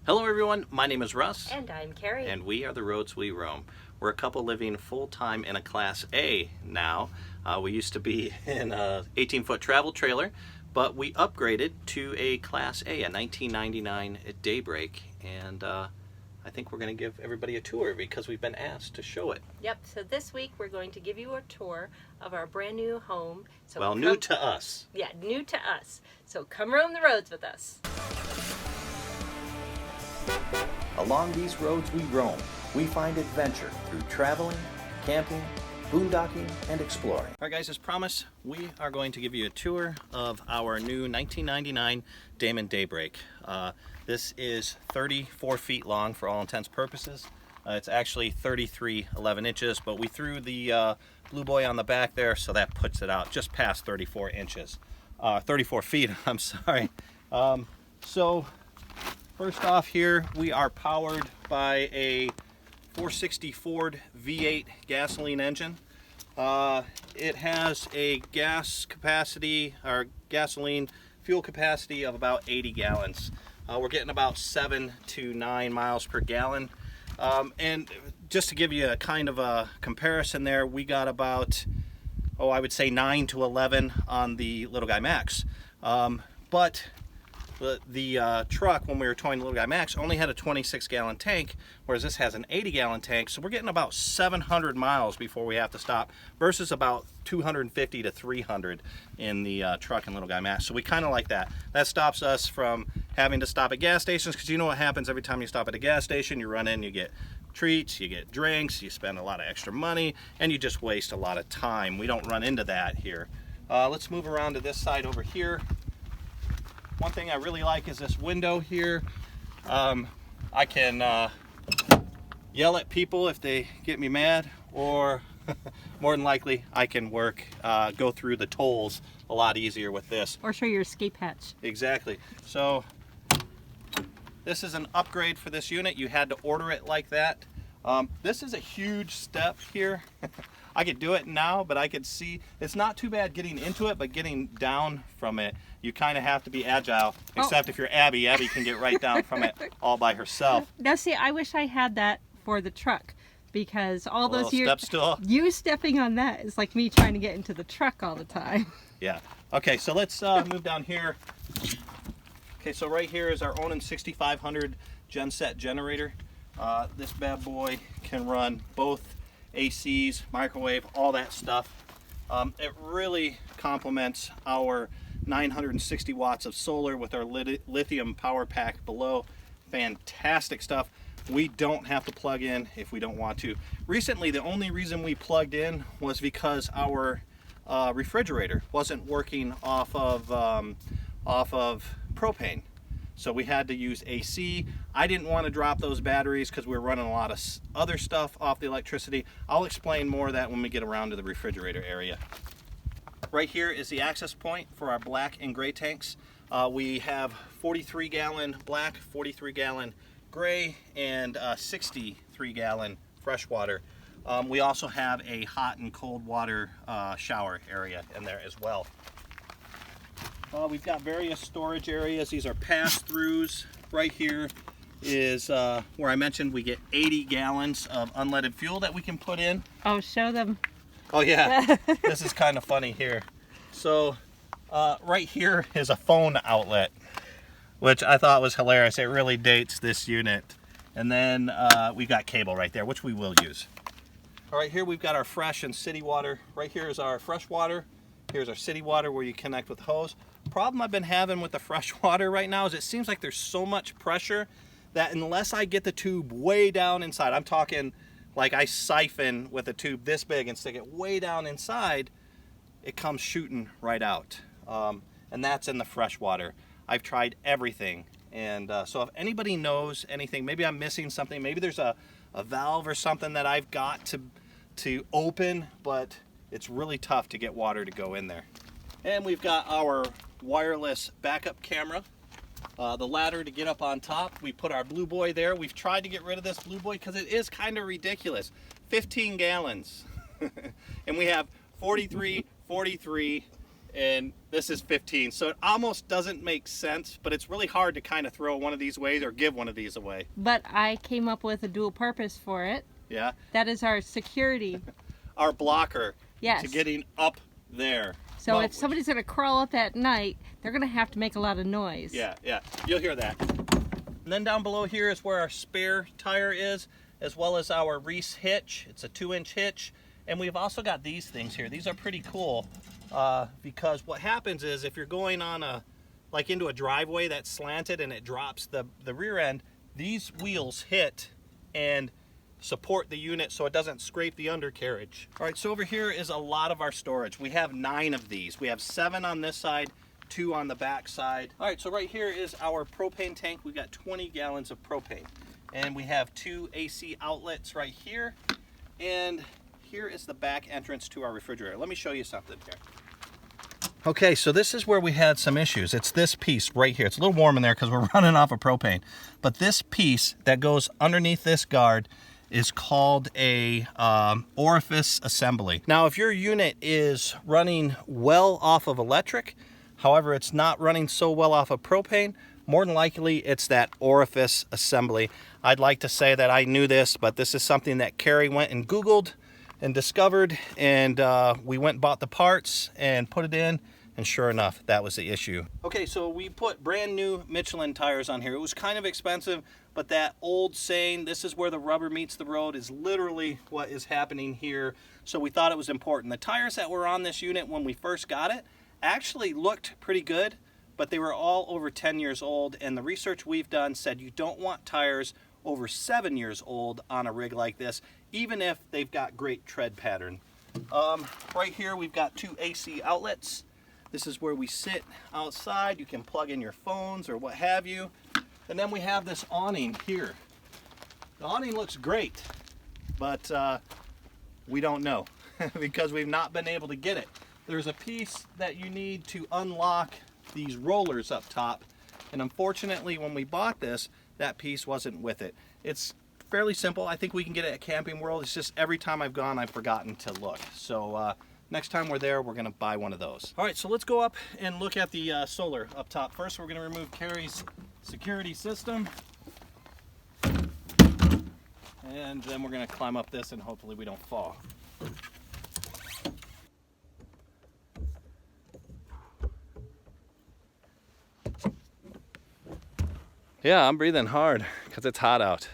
Hello everyone, my name is Russ. And I'm Kerry. And we are the Roads We Roam. We're a couple living full-time in a Class A now. We used to be in a 18-foot travel trailer, but we upgraded to a Class A, a 1999 Daybreak. And I think we're going to give everybody a tour because we've been asked to show it. Yep, so this week we're going to give you a tour of our brand new home. So well, new to us. Yeah, new to us. So come roam the roads with us. Along these roads we roam, we find adventure through traveling, camping, boondocking, and exploring. Alright guys, as promised, we are going to give you a tour of our new 1999 Damon Daybreak. This is 34 feet long for all intents and purposes. It's actually 33.11 inches, but we threw the Blue Boy on the back there, so that puts it out just past 34 inches. 34 feet, I'm sorry. So first off here, we are powered by a 460 Ford V8 gasoline engine. It has a gas capacity, or gasoline fuel capacity of about 80 gallons. We're getting about 7 to 9 miles per gallon. And just to give you a kind of a comparison there, we got about, I would say 9 to 11 on the Little Guy Max. But the truck, when we were towing the Little Guy Max, only had a 26-gallon tank, whereas this has an 80-gallon tank, so we're getting about 700 miles before we have to stop, versus about 250 to 300 in the truck and Little Guy Max. So we kind of like that. That stops us from having to stop at gas stations, because you know what happens every time you stop at a gas station. You run in, you get treats, you get drinks, you spend a lot of extra money, and you just waste a lot of time. We don't run into that here. Let's move around to this side over here. One thing I really like is this window here. I can yell at people if they get me mad, or more than likely I can go through the tolls a lot easier with this. Or show your escape hatch. Exactly. So this is an upgrade for this unit. You had to order it like that. This is a huge step here. I could do it now, but I could see it's not too bad getting into it, but getting down from it, you kind of have to be agile, except if you're Abby. Abby can get right down from it all by herself. Now see, I wish I had that for the truck, because all those years, you stepping on that is like me trying to get into the truck all the time. Yeah. Okay, so let's move down here. Okay, so right here is our Onan 6500 Genset Generator. This bad boy can run both ACs, microwave, all that stuff. It really complements our 960 watts of solar with our lithium power pack below. Fantastic stuff. We don't have to plug in if we don't want to. Recently, the only reason we plugged in was because our refrigerator wasn't working off of propane. So we had to use AC. I didn't want to drop those batteries because we were running a lot of other stuff off the electricity. I'll explain more of that when we get around to the refrigerator area. Right here is the access point for our black and gray tanks. We have 43-gallon black, 43-gallon gray, and 63-gallon freshwater. We also have a hot and cold water shower area in there as well. We've got various storage areas. These are pass-throughs. Right here is where I mentioned we get 80 gallons of unleaded fuel that we can put in. Oh, show them. Oh yeah, this is kind of funny here. So right here is a phone outlet, which I thought was hilarious. It really dates this unit. And then we've got cable right there, which we will use. All right, here we've got our fresh and city water. Right here is our fresh water. Here's our city water where you connect with the hose. Problem I've been having with the fresh water right now is it seems like there's so much pressure that unless I get the tube way down inside, I'm talking like I siphon with a tube this big and stick it way down inside, it comes shooting right out. And that's in the fresh water. I've tried everything. And so if anybody knows anything, maybe I'm missing something, maybe there's a valve or something that I've got to open, but it's really tough to get water to go in there. And we've got our wireless backup camera, the ladder to get up on top. We put our Blue Boy there. We've tried to get rid of this Blue Boy because it is kind of ridiculous. 15 gallons. And we have 43, 43, and this is 15. So it almost doesn't make sense, but it's really hard to kind of throw one of these away or give one of these away. But I came up with a dual purpose for it. Yeah. That is our security. Our blocker. Yes. To getting up there. So if somebody's going to crawl up at night, they're going to have to make a lot of noise. Yeah, yeah. You'll hear that. And then down below here is where our spare tire is, as well as our Reese hitch. It's a 2-inch hitch. And we've also got these things here. These are pretty cool because what happens is if you're going on like into a driveway that's slanted and it drops the rear end, these wheels hit and support the unit so it doesn't scrape the undercarriage. All right, so over here is a lot of our storage. We have 9 of these. We have 7 on this side, 2 on the back side. All right, so right here is our propane tank. We've got 20 gallons of propane. And we have 2 AC outlets right here. And here is the back entrance to our refrigerator. Let me show you something here. Okay, so this is where we had some issues. It's this piece right here. It's a little warm in there because we're running off of propane. But this piece that goes underneath this guard is called a Orifice Assembly. Now, if your unit is running well off of electric, however, it's not running so well off of propane, more than likely it's that Orifice Assembly. I'd like to say that I knew this, but this is something that Kerry went and Googled and discovered, and we went and bought the parts and put it in, and sure enough, that was the issue. Okay, so we put brand new Michelin tires on here. It was kind of expensive, but that old saying, this is where the rubber meets the road, is literally what is happening here. So we thought it was important. The tires that were on this unit when we first got it actually looked pretty good, but they were all over 10 years old, and the research we've done said you don't want tires over 7 years old on a rig like this, even if they've got great tread pattern. Right here we've got 2 AC outlets. This is where we sit outside. You can plug in your phones or what have you. And then we have this awning here. The awning looks great, but we don't know because we've not been able to get it. There's a piece that you need to unlock these rollers up top, and unfortunately when we bought this, that piece wasn't with it. It's fairly simple. I think we can get it at Camping World. It's just every time I've gone, I've forgotten to look. So next time we're there, we're gonna buy one of those. All right, so let's go up and look at the solar up top. First, we're gonna remove Kerry's security system. And then we're gonna climb up this and hopefully we don't fall. Yeah, I'm breathing hard because it's hot out.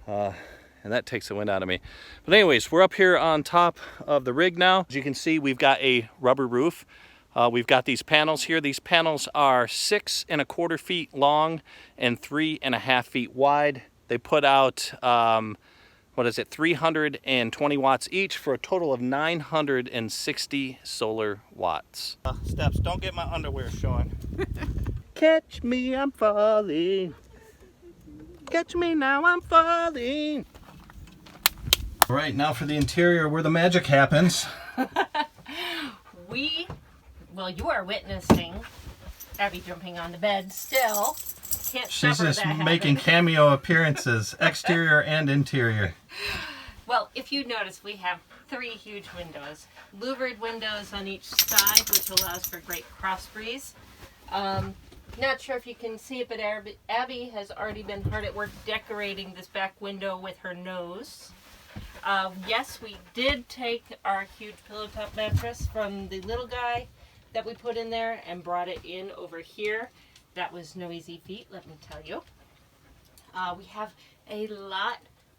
And that takes the wind out of me. But anyways, we're up here on top of the rig now. As you can see, we've got a rubber roof. We've got these panels here. These panels are 6 1/4 feet long and 3 1/2 feet wide. They put out, 320 watts each for a total of 960 solar watts. Steps, don't get my underwear showing. Catch me, I'm falling. Catch me now, I'm falling. All right, now for the interior where the magic happens. Well, you are witnessing Abby jumping on the bed still. Can't She's just making cameo appearances, exterior and interior. Well, if you notice, we have 3 huge windows. Louvered windows on each side, which allows for great cross breeze. Not sure if you can see it, but Abby has already been hard at work decorating this back window with her nose. Yes, we did take our huge pillow top mattress from the little guy that we put in there and brought it in over here. That was no easy feat, let me tell you. We have a lot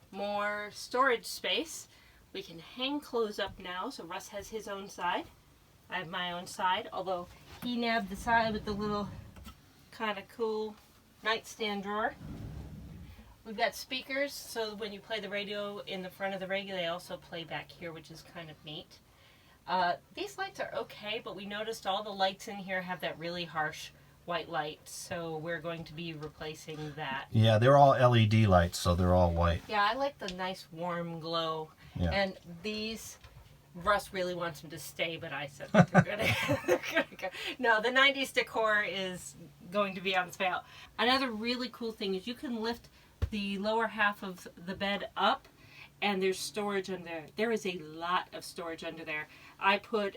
more storage space. We can hang clothes up now, so Russ has his own side. I have my own side, although he nabbed the side with the little kind of cool nightstand drawer. We've got speakers, so when you play the radio in the front of the rig, they also play back here, which is kind of neat. These lights are okay, but we noticed all the lights in here have that really harsh white light, so we're going to be replacing that. Yeah, they're all LED lights, so they're all white. Yeah, I like the nice warm glow. Yeah. And these, Russ really wants them to stay, but I said that they're gonna go. No, the 90s decor is going to be on its way out. Another really cool thing is you can lift the lower half of the bed up and there's storage under there. There is a lot of storage under there. I put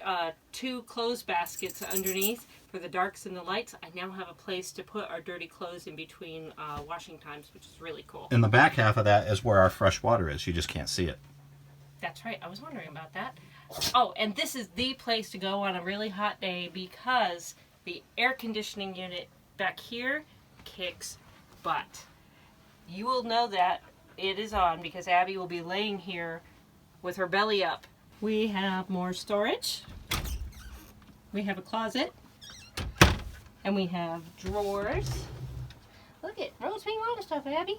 2 clothes baskets underneath for the darks and the lights. I now have a place to put our dirty clothes in between washing times, which is really cool. And the back half of that is where our fresh water is. You just can't see it. That's right. I was wondering about that. Oh, and this is the place to go on a really hot day because the air conditioning unit back here kicks butt. You will know that it is on because Abby will be laying here with her belly up. We have more storage. We have a closet. And we have drawers. Look at Rose being wrong stuff, Abby.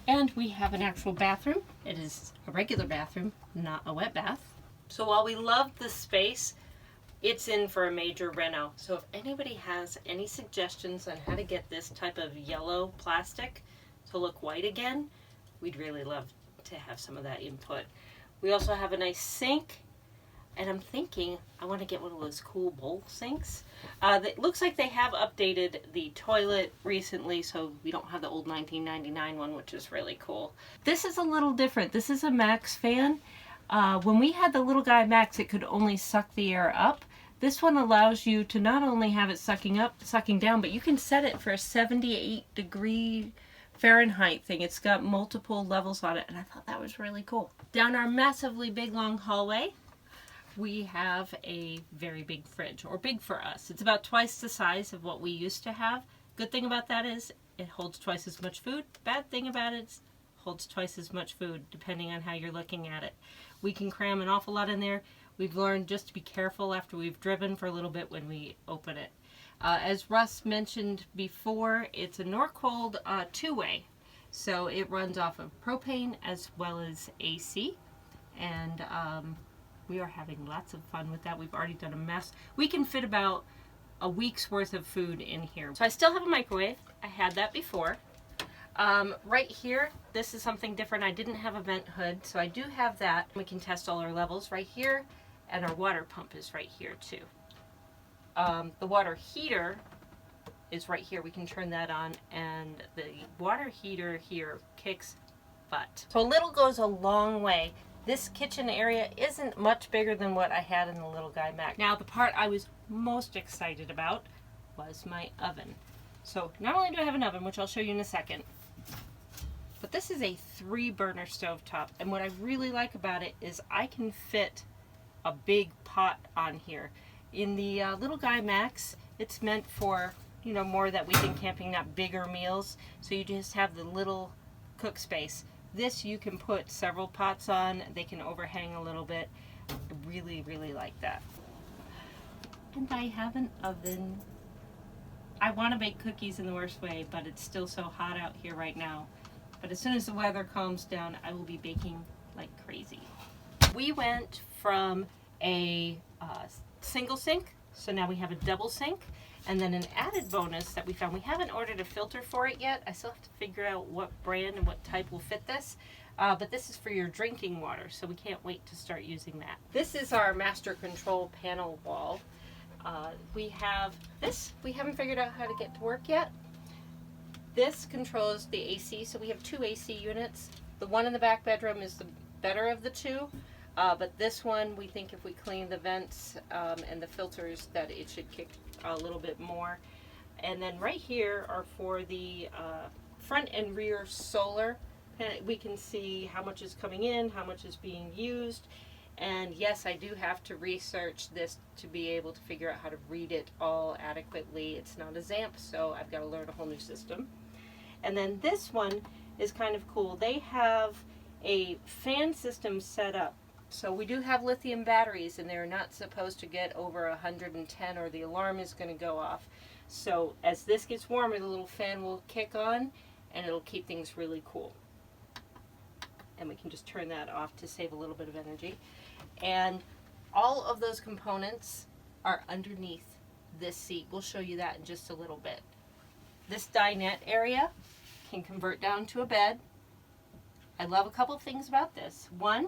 And we have an actual bathroom. It is a regular bathroom, not a wet bath. So while we love the space, it's in for a major reno. So if anybody has any suggestions on how to get this type of yellow plastic to look white again, we'd really love to have some of that input. We also have a nice sink, and I'm thinking I want to get one of those cool bowl sinks. It looks like they have updated the toilet recently, so we don't have the old 1999 one, which is really cool. This is a little different. This is a Max fan. When we had the little guy Max, it could only suck the air up. This one allows you to not only have it sucking up, sucking down, but you can set it for a 78-degree Fahrenheit thing. It's got multiple levels on it, and I thought that was really cool. Down our massively big long hallway, we have a very big fridge, or big for us. It's about twice the size of what we used to have. Good thing about that is it holds twice as much food. Bad thing about it is it holds twice as much food, depending on how you're looking at it. We can cram an awful lot in there. We've learned just to be careful after we've driven for a little bit when we open it. As Russ mentioned before, it's a Norcold 2-way. So it runs off of propane as well as AC. And we are having lots of fun with that. We've already done a mess. We can fit about a week's worth of food in here. So I still have a microwave. I had that before. Right here, this is something different. I didn't have a vent hood, so I do have that. We can test all our levels right here, and our water pump is right here too. The water heater is right here. We can turn that on, and the water heater here kicks butt. So a little goes a long way. This kitchen area isn't much bigger than what I had in the little guy Mac. Now the part I was most excited about was my oven. So not only do I have an oven, which I'll show you in a second, but this is a 3-burner stovetop, and what I really like about it is I can fit a big pot on here. In the little guy Max, it's meant for, you know, more that weekend camping, not bigger meals, so you just have the little cook space. This you can put several pots on. They can overhang a little bit. I really, really like that. And I have an oven. I want to bake cookies in the worst way, but it's still so hot out here right now. But as soon as the weather calms down, I will be baking like crazy. We went from a single sink, so now we have a double sink. And then an added bonus that we found, we haven't ordered a filter for it yet. I still have to figure out what brand and what type will fit this. But this is for your drinking water, so we can't wait to start using that. This is our master control panel wall. We have this. We haven't figured out how to get to work yet. This controls the AC, so we have 2 AC units. The one in the back bedroom is the better of the 2. But this one, we think if we clean the vents and the filters, that it should kick a little bit more. And then right here are for the front and rear solar. We can see how much is coming in, how much is being used. And yes, I do have to research this to be able to figure out how to read it all adequately. It's not a ZAMP, so I've got to learn a whole new system. And then this one is kind of cool. They have a fan system set up. So we do have lithium batteries, and they're not supposed to get over 110 or the alarm is going to go off. So as this gets warmer, the little fan will kick on and it'll keep things really cool. And we can just turn that off to save a little bit of energy. And all of those components are underneath this seat. We'll show you that in just a little bit. This dinette area can convert down to a bed. I love a couple things about this. One,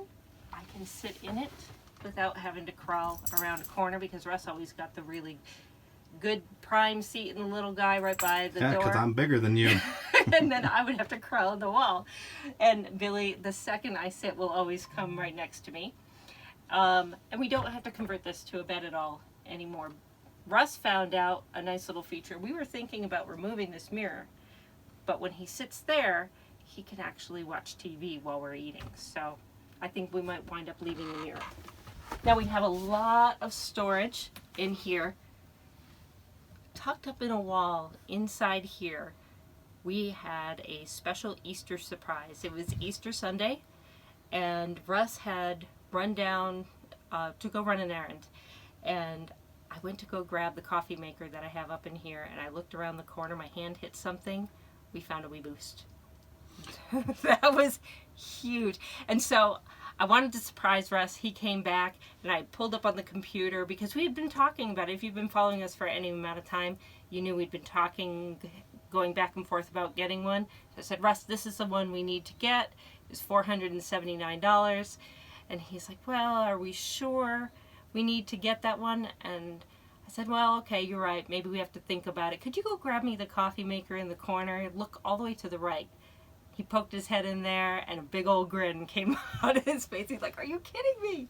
I can sit in it without having to crawl around a corner, because Russ always got the really good prime seat and the little guy right by the door. Yeah, because I'm bigger than you. and then I would have to crawl on the wall. And Billy, the second I sit, will always come right next to me. And we don't have to convert this to a bed at all anymore. Russ found out a nice little feature. We were thinking about removing this mirror, but when he sits there, he can actually watch TV while we're eating. So I think we might wind up leaving the mirror. Now we have a lot of storage in here. Tucked up in a wall inside here, we had a special Easter surprise. It was Easter Sunday, and Russ had run down to go run an errand. And I went to go grab the coffee maker that I have up in here, and I looked around the corner, my hand hit something. We found a Wii Boost. That was huge. And so I wanted to surprise Russ. He came back, and I pulled up on the computer because we had been talking about it. If you've been following us for any amount of time, you knew we'd been talking, going back and forth about getting one. So I said, Russ, this is the one we need to get. It's $479. And he's like, well, are we sure we need to get that one? And I said, well, okay, you're right. Maybe we have to think about it. Could you go grab me the coffee maker in the corner? Look all the way to the right. He poked his head in there, and a big old grin came out of his face. He's like, are you kidding me?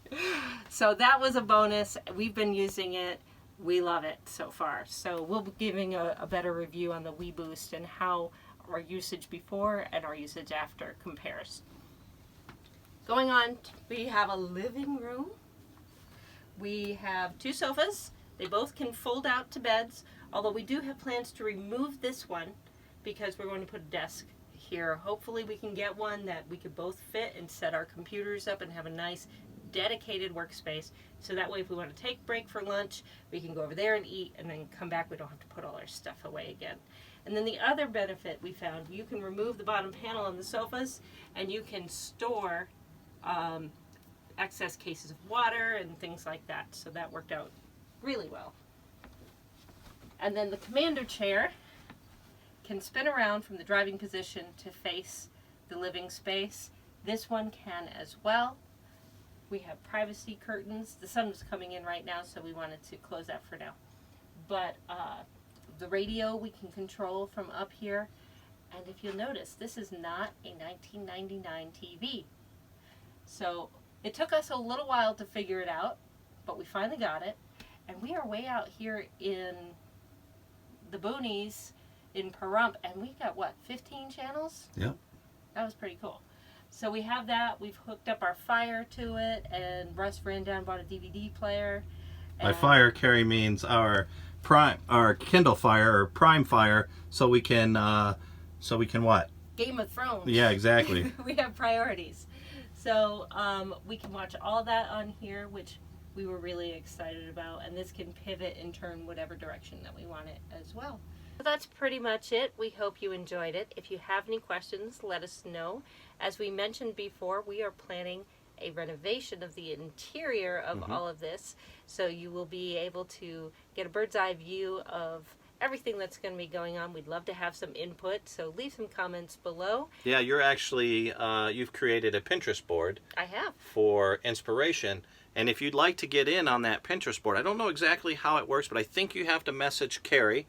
So that was a bonus. We've been using it. We love it so far. So we'll be giving a better review on the Wii Boost and how our usage before and our usage after compares. Going on, we have a living room. We have 2 sofas. They both can fold out to beds, although we do have plans to remove this one because we're going to put a desk here. Hopefully we can get one that we could both fit and set our computers up and have a nice dedicated workspace, so that way if we want to take a break for lunch, we can go over there and eat and then come back. We don't have to put all our stuff away again. And then the other benefit we found, you can remove the bottom panel on the sofas and you can store excess cases of water and things like that. So that worked out really well. And then the commander chair can spin around from the driving position to face the living space. This one can as well. We have privacy curtains. The sun was coming in right now, so we wanted to close that for now. But the radio we can control from up here. And if you'll notice, this is not a 1999 TV. So it took us a little while to figure it out, but we finally got it. And we are way out here in the boonies in Pahrump, and we got, what, 15 channels? Yep. That was pretty cool. So we have that. We've hooked up our Fire to it, and Russ ran down and bought a DVD player. By Fire, Kerry means our Kindle Fire or Prime Fire, so we can what? Game of Thrones. Yeah, exactly. We have priorities. So we can watch all that on here, which we were really excited about, and this can pivot and turn whatever direction that we want it as well. So that's pretty much it. We hope you enjoyed it. If you have any questions, let us know. As we mentioned before, we are planning a renovation of the interior of all of this, so you will be able to get a bird's eye view of everything that's going to be going on. We'd love to have some input, so leave some comments below. Yeah, you're actually, you've created a Pinterest board. I have. For inspiration. And if you'd like to get in on that Pinterest board, I don't know exactly how it works, but I think you have to message Kerry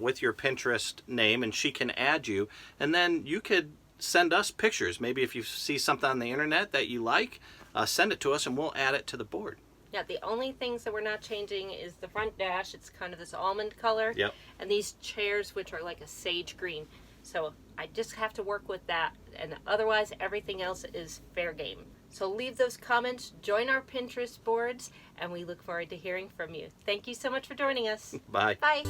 with your Pinterest name, and she can add you. And then you could send us pictures. Maybe if you see something on the internet that you like, send it to us and we'll add it to the board. Yeah, the only things that we're not changing is the front dash. It's kind of this almond color. Yep. And these chairs, which are like a sage green. So I just have to work with that. And otherwise, everything else is fair game. So leave those comments, join our Pinterest boards, and we look forward to hearing from you. Thank you so much for joining us. Bye. Bye.